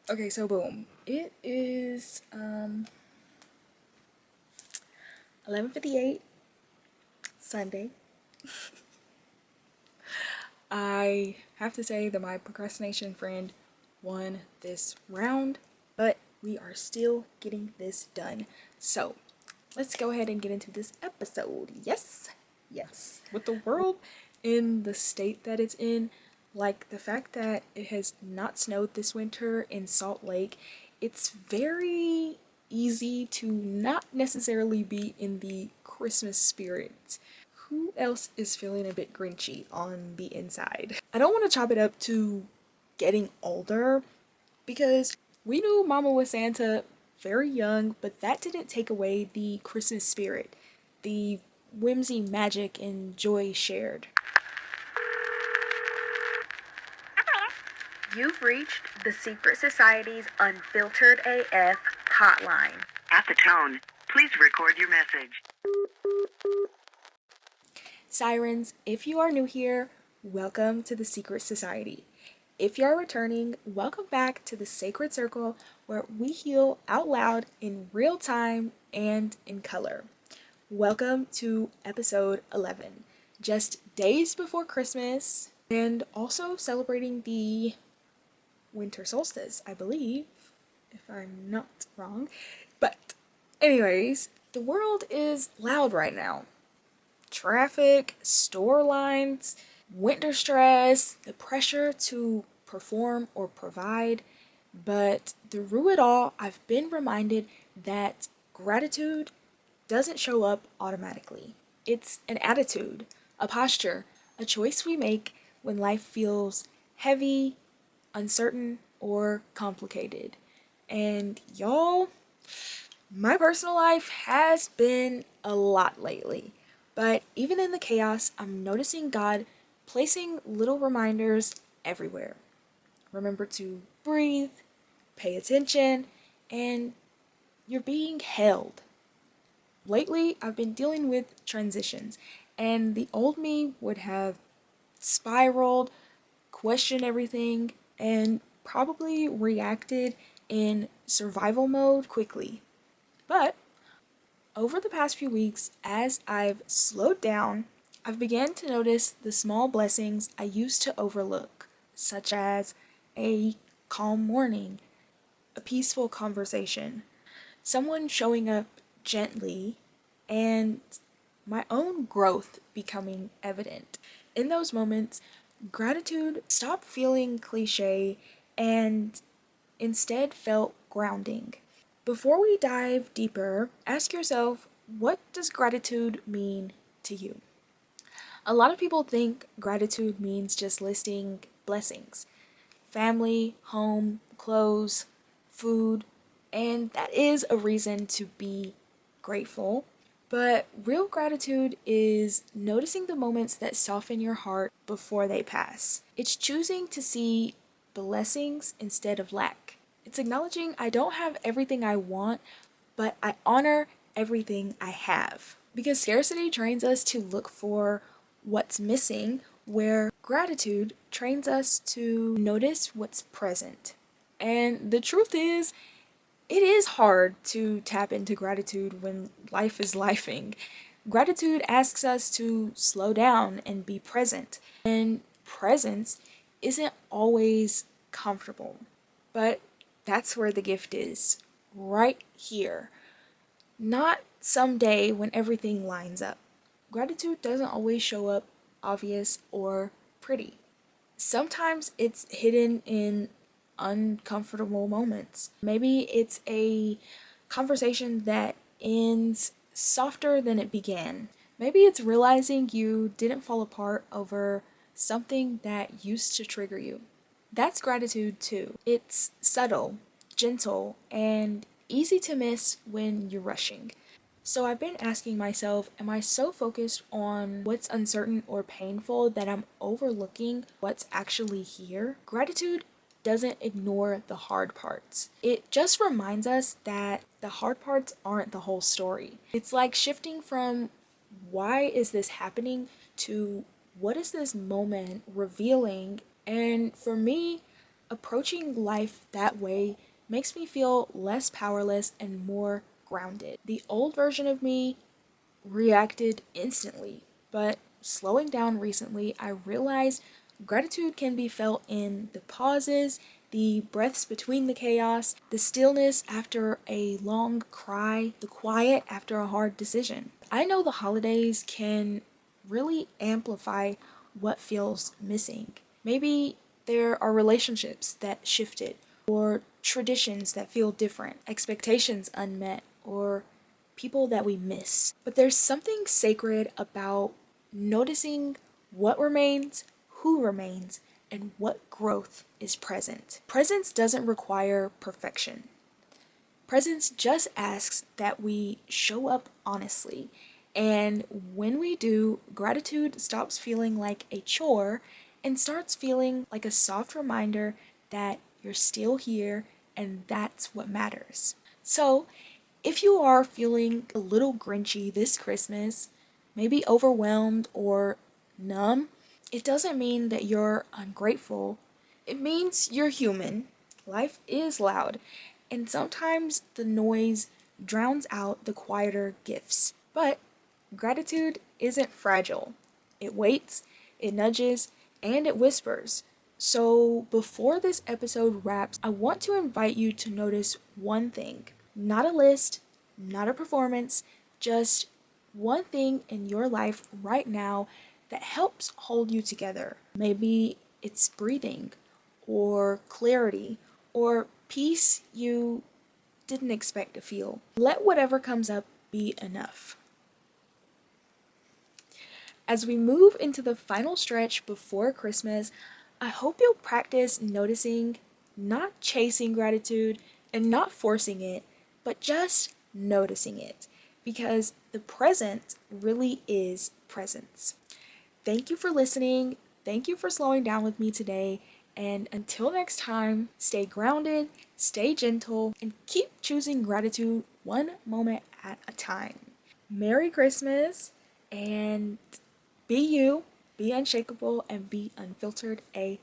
Okay, so boom. It is 11:58 Sunday. I have to say that my procrastination friend won this round, but we are still getting this done. So, let's go ahead and get into this episode. Yes. Yes. With the world in the state that it's in, like the fact that it has not snowed this winter in Salt Lake, it's very easy to not necessarily be in the Christmas spirit. Who else is feeling a bit grinchy on the inside? I don't want to chop it up to getting older because we knew Mama was Santa very young, but that didn't take away the Christmas spirit, the whimsy, magic, and joy shared. You've reached the Secret Society's Unfiltered AF hotline. At the tone, please record your message. Sirens, if you are new here, welcome to the Secret Society. If you are returning, welcome back to the Sacred Circle where we heal out loud in real time and in color. Welcome to episode 11, just days before Christmas and also celebrating the winter solstice, I believe, if I'm not wrong. But anyways, the world is loud right now. Traffic, store lines, winter stress, the pressure to perform or provide. But through it all, I've been reminded that gratitude doesn't show up automatically. It's an attitude, a posture, a choice we make when life feels heavy, uncertain, or complicated. And y'all, my personal life has been a lot lately. But even in the chaos, I'm noticing God placing little reminders everywhere. Remember to breathe, pay attention, and you're being held. Lately, I've been dealing with transitions, and the old me would have spiraled, questioned everything, and probably reacted in survival mode quickly. But over the past few weeks, as I've slowed down, I've began to notice the small blessings I used to overlook, such as a calm morning, a peaceful conversation, someone showing up gently, and my own growth becoming evident. In those moments, gratitude stopped feeling cliche and instead felt grounding. Before we dive deeper, ask yourself, what does gratitude mean to you? A lot of people think gratitude means just listing blessings: family, home, clothes, food, and that is a reason to be grateful. But real gratitude is noticing the moments that soften your heart before they pass. It's choosing to see blessings instead of lack. It's acknowledging I don't have everything I want, but I honor everything I have. Because scarcity trains us to look for what's missing, where gratitude trains us to notice what's present. And the truth is, it is hard to tap into gratitude when life is lifing. Gratitude asks us to slow down and be present. And presence isn't always comfortable. But that's where the gift is, right here. Not someday when everything lines up. Gratitude doesn't always show up obvious or pretty. Sometimes it's hidden in uncomfortable moments. Maybe it's a conversation that ends softer than it began. Maybe it's realizing you didn't fall apart over something that used to trigger you. That's gratitude too. It's subtle, gentle, and easy to miss when you're rushing. So I've been asking myself, am I so focused on what's uncertain or painful that I'm overlooking what's actually here? Gratitude doesn't ignore the hard parts. It just reminds us that the hard parts aren't the whole story. It's like shifting from why is this happening to what is this moment revealing? And for me, Approaching life that way makes me feel less powerless and more grounded. The old version of me reacted instantly, but slowing down recently, I realized gratitude can be felt in the pauses, the breaths between the chaos, the stillness after a long cry, the quiet after a hard decision. I know the holidays can really amplify what feels missing. Maybe there are relationships that shifted, or traditions that feel different, expectations unmet, or people that we miss. But there's something sacred about noticing what remains, who remains, and what growth is present. Presence doesn't require perfection. Presence just asks that we show up honestly. And when we do, gratitude stops feeling like a chore and starts feeling like a soft reminder that you're still here and that's what matters. So, if you are feeling a little grinchy this Christmas, maybe overwhelmed or numb, it doesn't mean that you're ungrateful. It means you're human. Life is loud, and sometimes the noise drowns out the quieter gifts. But gratitude isn't fragile. It waits, it nudges, and it whispers. So, before this episode wraps, I want to invite you to notice one thing. Not a list, not a performance, just one thing in your life right now that helps hold you together. Maybe it's breathing, or clarity, or peace you didn't expect to feel. Let whatever comes up be enough. As we move into the final stretch before Christmas, I hope you'll practice noticing, not chasing gratitude and not forcing it, but just noticing it, because the present really is presence. Thank you for listening. Thank you for slowing down with me today. And until next time, stay grounded, stay gentle, and keep choosing gratitude one moment at a time. Merry Christmas, and be you, be unshakable, and be unfiltered AF.